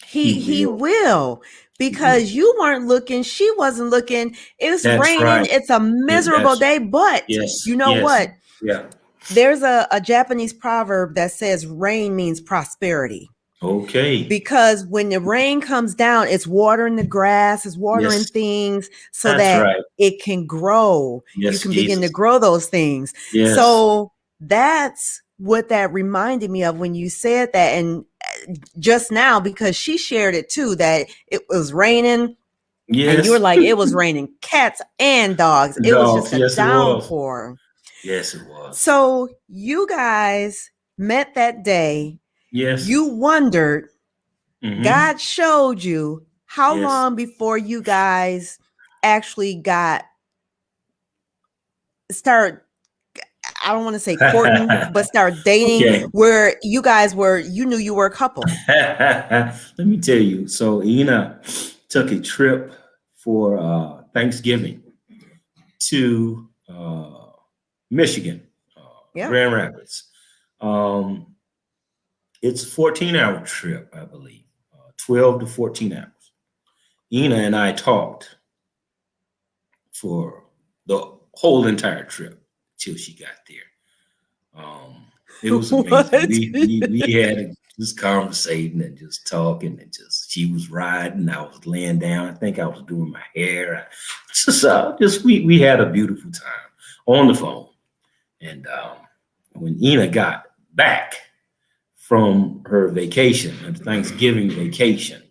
He He will. will, He will. because you weren't looking, she wasn't looking. It's That's raining, right. it's a miserable That's day, but you yes. know Yes. what? Yeah. There's a Japanese proverb that says rain means prosperity. Okay. Because when the rain comes down, it's watering the grass, it's watering Yes. things so That's that right. it can grow. You Yes, can begin to Jesus. grow those things. Yes. So that's what that reminded me of when you said that. And just now, because she shared it too, that it was raining, and you were Yes. like, it was raining cats and dogs. It was just Dogs. a Yes, it was. downpour. Yes, it was. So you guys met that day. Yes. You wondered, Mm-hmm. God showed you how Yes. long before you guys actually got start, I don't want to say courting, but start dating, Okay. where you guys were, you knew you were a couple. Let me tell you. So Ina took a trip for Thanksgiving to Michigan, Yeah. Grand Rapids. Um, it's a 14-hour trip, I believe, 12 to 14 hours. Ina and I talked for the whole entire trip till she got there. It was amazing. What? We had just conversating and just talking and just she was riding, I was laying down. I think I was doing my hair. Just we had a beautiful time on the phone. And when Ina got back from her vacation, her Thanksgiving vacation,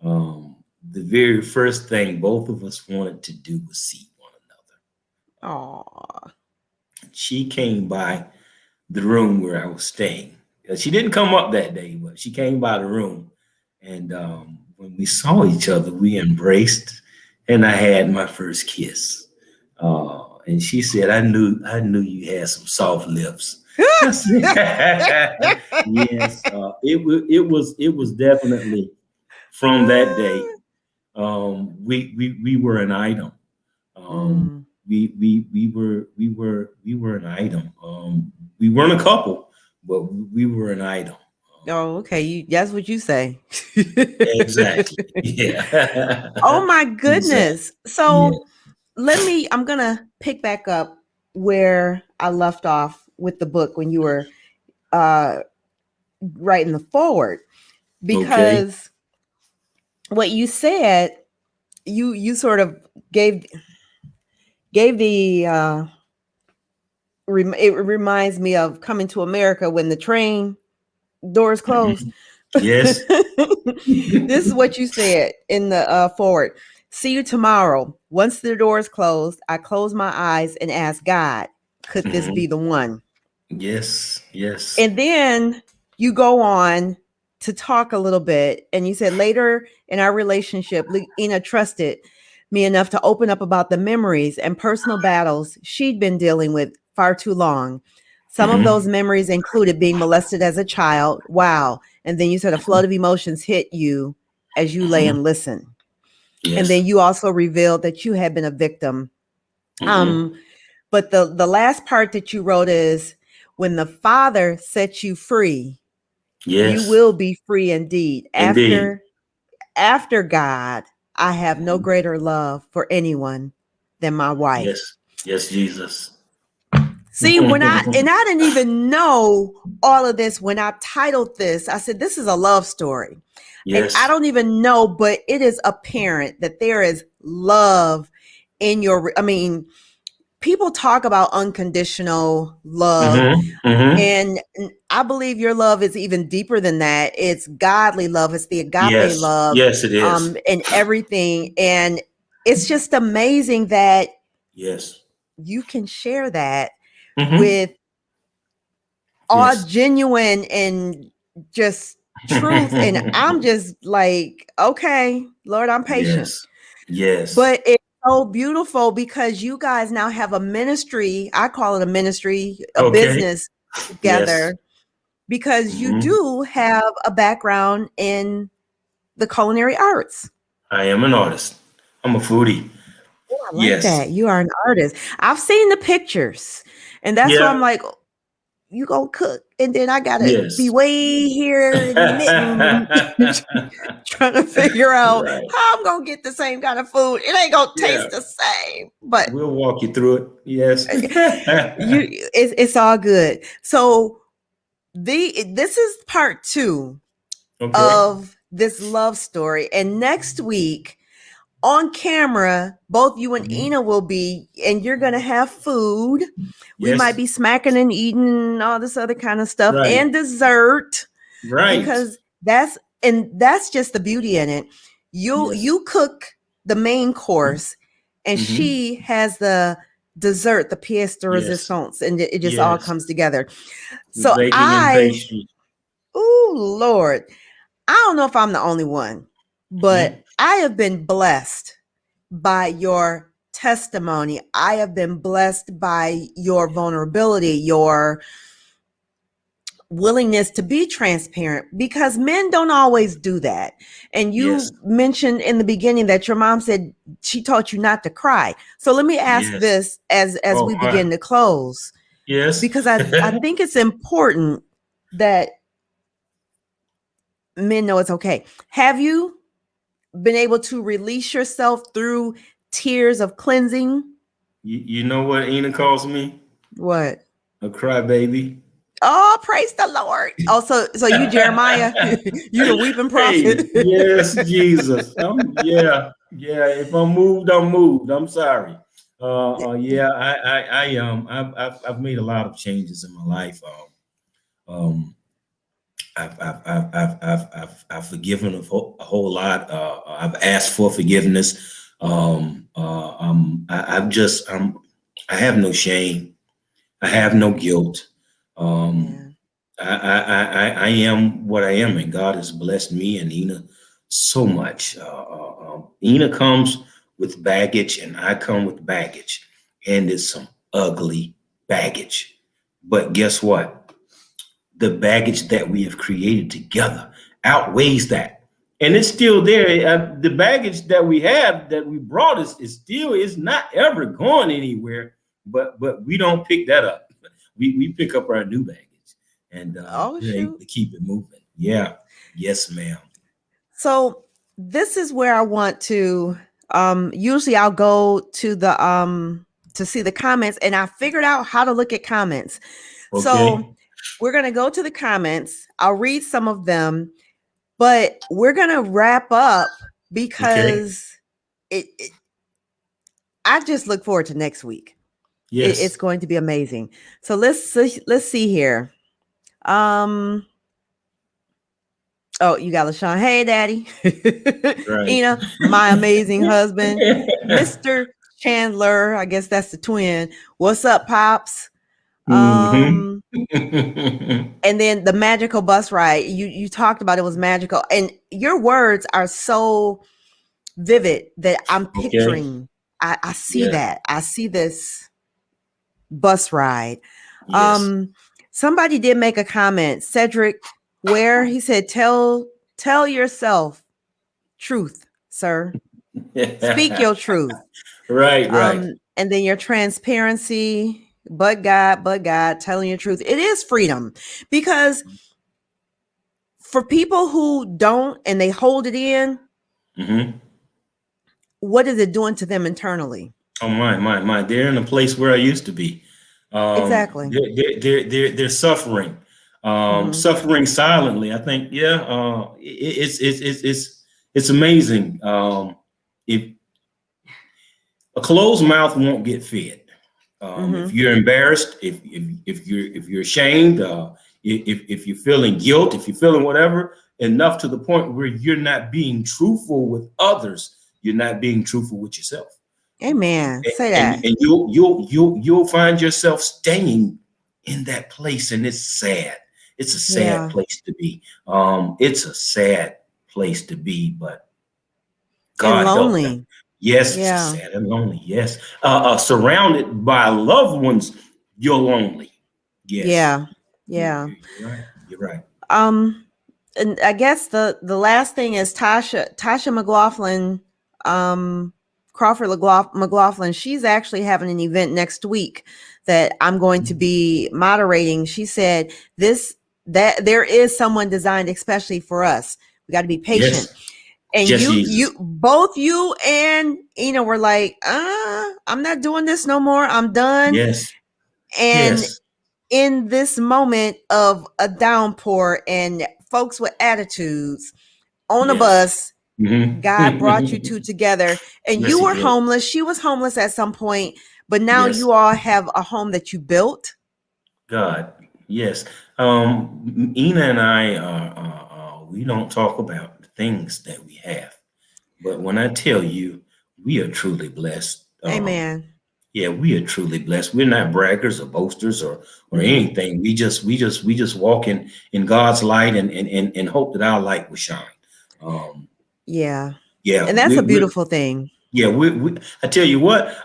the very first thing both of us wanted to do was see one another. Aw. She came by the room where I was staying. She didn't come up that day, but she came by the room. And when we saw each other, we embraced, and I had my first kiss. And she said, I knew you had some soft lips." I said, yes, it was definitely from that day. We were an item. Um, Mm. we were an item. We weren't a couple, but we were an item. Oh, okay. That's what you say. Exactly. Yeah. Oh my Exactly. goodness. Yeah. So I'm gonna pick back up where I left off with the book when you were uh writing the forward, Okay. because what you said, you sort of gave the it reminds me of Coming to America when the train doors close. Mhm. Yes. This is what you said in the forward. See you tomorrow. Once the doors closed, I closed my eyes and asked God, could this be Mhm. the one? Yes. Yes. And then you go on to talk a little bit, and you said later in our relationship, Ina trusted me enough to open up about the memories and personal battles she'd been dealing with far too long. Some of those memories included being molested as a child. Wow. And then you said a flood of emotions hit you as you lay and listen. Yes. And then you also revealed that you had been a victim. But the last part that you wrote is, when the Father sets you free, you will be free indeed. After God, I have no greater love for anyone than my wife. Yes, Jesus. See, I didn't even know all of this when I titled this. I said, this is a love story. Yes. And I don't even know, but it is apparent that there is love in people talk about unconditional love. And I believe your love is even deeper than that. It's godly love. It's the agape love. Yes, it is. And everything. And it's just amazing that you can share that with all genuine and just truth. And I'm just like, okay, Lord, I'm patient. Yes. But it's so beautiful because you guys now have a ministry. I call it a ministry, a business together, because you do have a background in the culinary arts. I am an artist. I'm a foodie. Oh, I like that. You are an artist. I've seen the pictures, and that's why I'm like, you gonna cook, and then I gotta be way here in the mitten, trying to figure out how I'm gonna get the same kind of food. It ain't gonna taste the same, but we'll walk you through it. Yes, it's all good. So this is part 2 of this love story, and next week on camera, both you and Ina will be, and you're gonna have food. We might be smacking and eating and all this other kind of stuff, and dessert, because that's just the beauty in it. You cook the main course, and she has the dessert, the pièce de résistance, and it just all comes together. So oh Lord, I don't know if I'm the only one, but I have been blessed by your testimony. I have been blessed by your vulnerability, your willingness to be transparent, because men don't always do that. And you mentioned in the beginning that your mom said she taught you not to cry. So let me ask this as we begin to close. Yes. Because I think it's important that men know it's okay. Have you been able to release yourself through tears of cleansing? You know what Ina calls me? What? A crybaby. Oh, praise the Lord. Oh, so you, Jeremiah, you the weeping prophet. Hey, yes, Jesus. Yeah. If I'm moved, I'm moved. I'm sorry. I've made a lot of changes in my life. I've forgiven a whole lot. I've asked for forgiveness. I have no shame. I have no guilt. I am what I am, and God has blessed me and Ina so much. Ina comes with baggage, and I come with baggage, and it's some ugly baggage. But guess what? The baggage that we have created together outweighs that, and it's still there. The baggage that we have, that we brought, is not ever going anywhere. But we don't pick that up. We pick up our new baggage and to keep it moving. Yeah. Yes, ma'am. So this is where I want to. Usually, I'll go to the to see the comments, and I figured out how to look at comments. Okay. So we're going to go to the comments. I'll read some of them, but we're going to wrap up because I just look forward to next week. Yes. It's going to be amazing. So let's see here. Oh, you got LaShawn. Hey, Daddy. Right. Ina, my amazing husband. Mr. Chandler, I guess that's the twin. What's up, Pops? And then the magical bus ride. You talked about it was magical, and your words are so vivid that I'm picturing. I see that. I see this bus ride. Yes. Somebody did make a comment, Cedric, where he said, tell yourself truth, sir. Speak your truth. Right, right. And then your transparency, but God, telling your truth. It is freedom, because for people who don't and they hold it in, Mm-hmm. what is it doing to them internally? Oh my! They're in a place where I used to be. Exactly. They're suffering, Mm-hmm. suffering silently. I think, yeah, it's amazing. If a closed mouth won't get fed. If Mm-hmm. you're embarrassed, if you're ashamed, if you're feeling guilt, if you're feeling whatever, enough to the point where you're not being truthful with others, you're not being truthful with yourself. Amen. Say and that. and you'll find yourself staying in that place, and it's sad. It's a sad Yeah. place to be. It's a sad place to be, but And God help them. lonely. Yes, it's a Yeah. sad and lonely. Yes, surrounded by loved ones, you're lonely. Yes, Yeah. Yeah. you're right. You're right. Um, and I guess the last thing is Tasha McLaughlin, Crawford McLaughlin. She's actually having an event next week that I'm going to be moderating. She said that there is someone designed especially for us. We got to be patient. Yes, And just Jesus. both you and Ina were like, I'm not doing this no more. I'm done. Yes, And yes, in this moment of a downpour and folks with attitudes on a yes. bus, God brought you Mm-hmm. two together, and Yes, you he were did. homeless. She was homeless at some point, but now Yes. you all have a home that you built. God, yes. Ina and I, we don't talk about the things that we have, but when I tell you, we are truly blessed. Amen. Yeah, we are truly blessed. We're not braggers or boasters or Mm-hmm. anything. We just walk in God's light and hope that our light will shine. Um, Yeah. yeah, And that's a beautiful thing. yeah, I tell you what,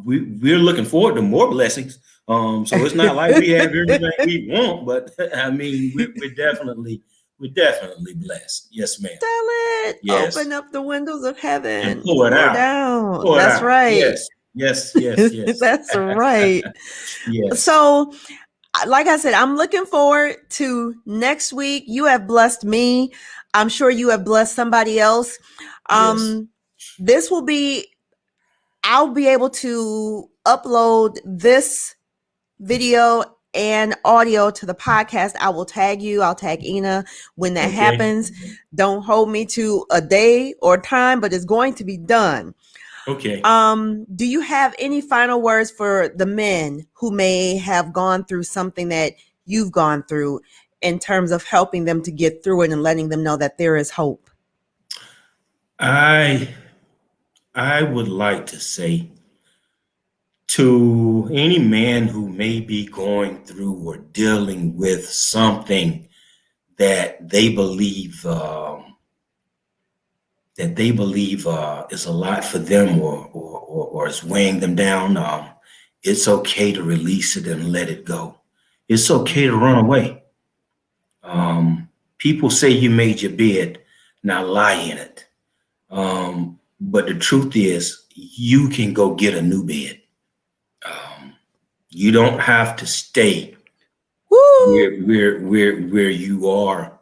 we're looking forward to more blessings. So it's not like we have everything we want, but I mean, we're definitely blessed. Yes, ma'am. Tell it. Yes, Open up the windows of and heaven. pour it Pour out, down. pour it That's out. right. Yes, yes, yes, yes, That's right. yes. So, like I said, I'm looking forward to next week. You have blessed me. I'm sure you have blessed somebody else. Yes. This will be, I'll be able to upload this video and audio to the podcast. I will tag you. I'll tag Ina when that Okay. happens. Don't hold me to a day or time, but it's going to be done. Okay. Do you have any final words for the men who may have gone through something that you've gone through in terms of helping them to get through it and letting them know that there is hope? I I would like to say to any man who may be going through or dealing with something that they believe is a lot for them or is weighing them down, it's okay to release it and let it go. It's okay to run away. People say you made your bed, now lie in it. But the truth is, you can go get a new bed. Um, you don't have to stay Woo! where you are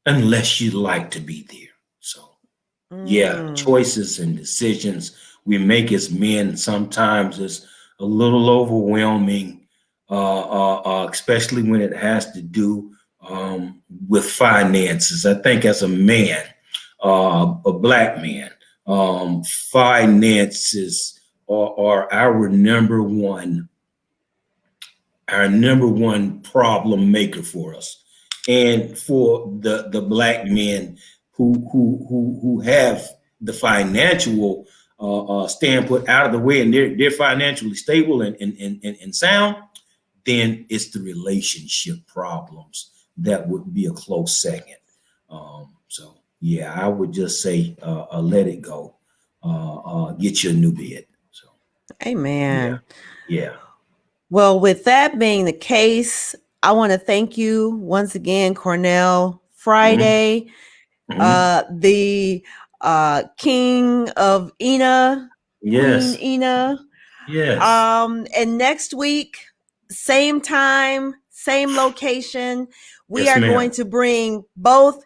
unless you like to be there. So yeah, Mm, choices and decisions we make as men sometimes is a little overwhelming, especially when it has to do with finances. I think as a man, a black man, finances are our number one problem maker for us, and for the black men who have the financial standpoint out of the way, and they're financially stable and sound, then it's the relationship problems that would be a close second. So yeah, I would just say let it go. Get you a new bed. So yeah, amen. yeah. Well, with that being the case, I want to thank you once again, Cornell. Friday, the King of Ina, Queen Yes. Ina. Yes. And next week, same time, same location, we Yes, are ma'am. going to bring both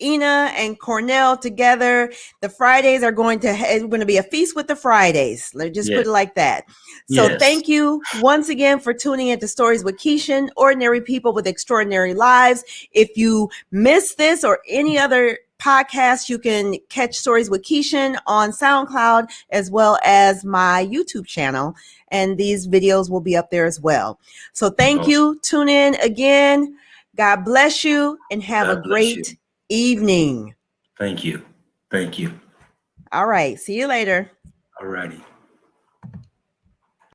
Ina and Cornell together. The Fridays are going to be a feast with the Fridays. Let's just put Yes. it like that. So Yes. thank you once again for tuning into Stories with Kishen, ordinary people with extraordinary lives. If you missed this or any other podcast, you can catch Stories with Kishen on SoundCloud as well as my YouTube channel. And these videos will be up there as well. So thank Awesome. you. Tune in again. God bless you and have a God bless you. great evening. Thank you. Thank you. All right. See you later. All righty.